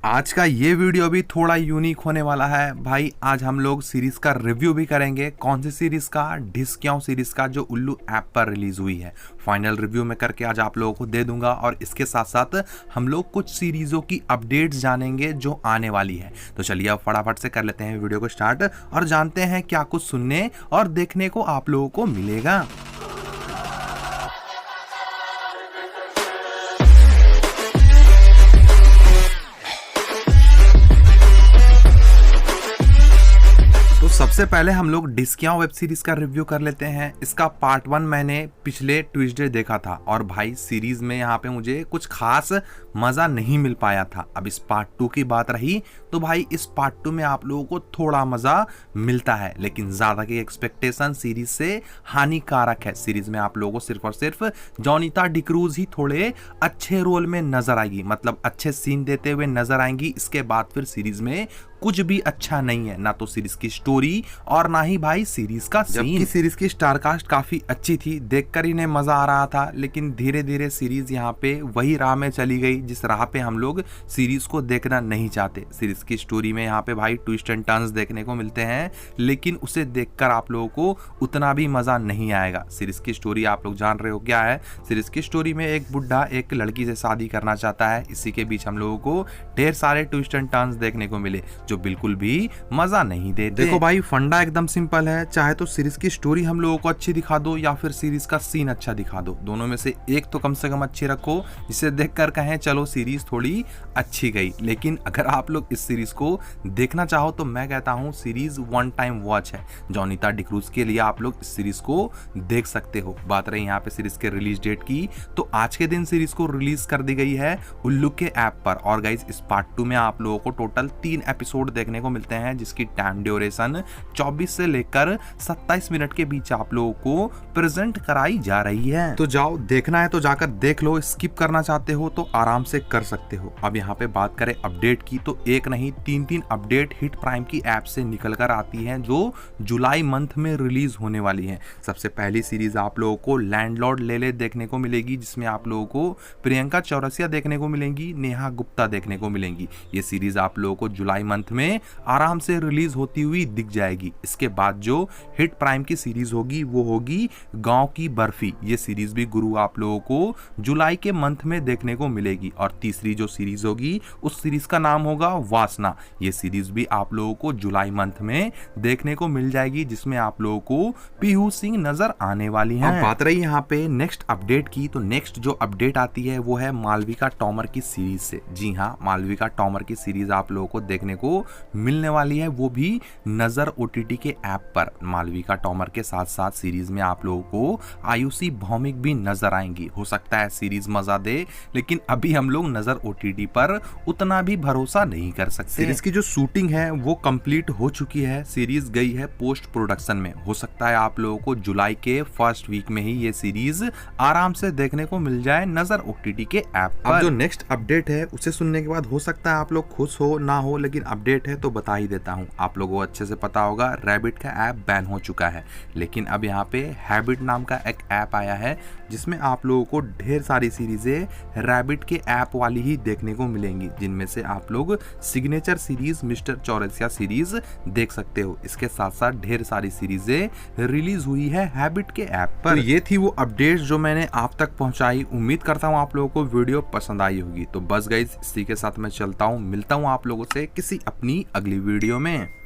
आज का ये वीडियो भी थोड़ा यूनिक होने वाला है भाई। आज हम लोग सीरीज का रिव्यू भी करेंगे। कौन सी सीरीज का? डिस्क्यों सीरीज का, जो उल्लू ऐप पर रिलीज हुई है। फाइनल रिव्यू में करके आज आप लोगों को दे दूंगा। और इसके साथ साथ हम लोग कुछ सीरीजों की अपडेट्स जानेंगे जो आने वाली है। तो चलिए अब फटाफट से कर लेते हैं वीडियो को स्टार्ट और जानते हैं क्या कुछ सुनने और देखने को आप लोगों को मिलेगा। सबसे पहले हम लोग डिस्क्यों वेब सीरीज का रिव्यू कर लेते हैं। इसका पार्ट 1 मैंने पिछले ट्यूसडे देखा था और भाई सीरीज में यहाँ पे मुझे कुछ खास मजा नहीं मिल पाया था। अब इस पार्ट 2 की बात रही तो भाई इस पार्ट 2 में आप लोगों को थोड़ा मजा मिलता है, लेकिन ज्यादा की एक्सपेक्टेशन सीरीज से हानिकारक है। सीरीज में आप लोगों को सिर्फ और सिर्फ जोनिता डिक्रूज ही थोड़े अच्छे रोल में नजर आएगी, मतलब अच्छे सीन देते हुए नजर आएंगी। इसके बाद फिर सीरीज में कुछ भी अच्छा नहीं है, ना तो सीरीज की स्टोरी और ना ही भाई सीरीज का सीन। जबकि सीरीज की स्टारकास्ट काफी अच्छी थी, देखकर ही ने मजा आ रहा था, लेकिन धीरे धीरे सीरीज यहाँ पे वही राह में चली गई जिस राह पे हम लोग सीरीज को देखना नहीं चाहते। सीरीज की स्टोरी में यहाँ पे भाई ट्विस्ट एंड टर्न्स देखने को मिलते हैं, लेकिन उसे देखकर आप लोगों को उतना भी मजा नहीं आएगा। सीरीज की स्टोरी आप लोग जान रहे हो क्या है। सीरीज की स्टोरी में एक बुढ़ा एक लड़की से शादी करना चाहता है। इसी के बीच हम लोगों को ढेर सारे ट्विस्ट एंड टर्न्स देखने को मिले जो बिल्कुल भी मजा नहीं देते। देखो भाई फंडा एकदम सिंपल है, चाहे तो सीरीज की स्टोरी हम लोगों को अच्छी दिखा दो या फिर सीरीज का सीन अच्छा दिखा दो। दोनों में से एक तो कम से कम अच्छी रखो जिसे देखकर कहें चलो सीरीज थोड़ी अच्छी गई। लेकिन अगर आप लोग इस सीरीज को देखना चाहो तो मैं कहता हूं सीरीज वन टाइम वॉच है। जोनिता डिक्रूज के लिए आप लोग इस सीरीज को देख सकते हो। बात रही यहाँ पे सीरीज के रिलीज डेट की, तो आज के दिन सीरीज को रिलीज कर दी गई है उल्लू के ऐप पर। और गाइज इस पार्ट 2 में आप लोगों को टोटल 3 एपिसोड देखने को मिलते हैं, जिसकी टाइम ड्यूरेशन 24 से लेकर 27 मिनट के बीच आप लोगों को प्रेजेंट कराई जा रही है। तो जाओ, देखना है तो जाकर देख लो, स्किप करना चाहते हो तो आराम से कर सकते हो। अब यहाँ पे बात करें अपडेट की, तो एक नहीं 3 अपडेट हिट प्राइम की ऐप से निकल कर आती है जो जुलाई मंथ में रिलीज होने वाली है। सबसे पहली सीरीज आप लोगों को लैंडलॉर्ड लेले देखने को मिलेगी, जिसमें आप लोगों को प्रियंका चौरसिया देखने को मिलेंगी, नेहा गुप्ता देखने को मिलेंगी। ये सीरीज आप लोगों को जुलाई मंथ में आराम से रिलीज होती हुई दिख जाएगी। इसके बाद जो हिट प्राइम की सीरीज होगी वो होगी गांव की बर्फी। ये सीरीज भी गुरु आप लोगों को जुलाई के मंथ में देखने को मिलेगी। और तीसरी जो सीरीज होगी उस सीरीज का नाम होगा वासना। ये सीरीज भी आप लोगों को जुलाई मंथ में देखने को मिल जाएगी, जिसमें आप लोगों को पीहू सिंह नजर आने वाली है। अब बात रही यहाँ पे नेक्स्ट अपडेट की, तो नेक्स्ट जो अपडेट आती है वो है मालविका टॉमर की सीरीज से। जी हाँ, मालविका टॉमर की सीरीज आप लोगों को देखने को मिलने वाली है, वो भी नजर ओटीटी के ऐप पर। मालविका टॉमर के साथ साथ सीरीज में आप लोगों को आयुषी भौमिक भी नजर आएंगी। हो सकता है सीरीज मजा दे, लेकिन अभी हम लोग नजर ओटीटी पर उतना भी भरोसा नहीं कर सकते। सीरीज की जो शूटिंग है वो कंप्लीट हो चुकी है, सीरीज गई है पोस्ट प्रोडक्शन में। हो सकता है आप लोगों को जुलाई के फर्स्ट वीक में ही ये सीरीज आराम से देखने को मिल जाए नजर ओटीटी के ऐप पर। अब जो नेक्स्ट अपडेट है उसे सुनने के बाद हो सकता है आप लोग खुश हो ना हो, लेकिन अपडेट है तो बता ही देता हूं। आप लोगों को अच्छे से पता होगा रैबिट का ऐप बैन हो चुका है, लेकिन अब यहाँ पे हैबिट नाम का एक ऐप आया है जिसमें आप लोगों को ढेर सारी सीरीजें रैबिट के ऐप वाली ही देखने को मिलेंगी, जिनमें से आप लोग signature series mister Chaurasia series देख सकते हो। इसके साथ साथ ढेर सारी सीरीजें रिलीज हुई है हैबिट के ऐप पर। तो ये थी वो अपडेट्स जो मैंने आप तक पहुंचाई। उम्मीद करता हूँ आप लोगों को वीडियो पसंद आई होगी। तो बस गाइस इसी के साथ मैं चलता हूँ, मिलता हूँ आप लोगों से किसी अपनी अगली वीडियो में।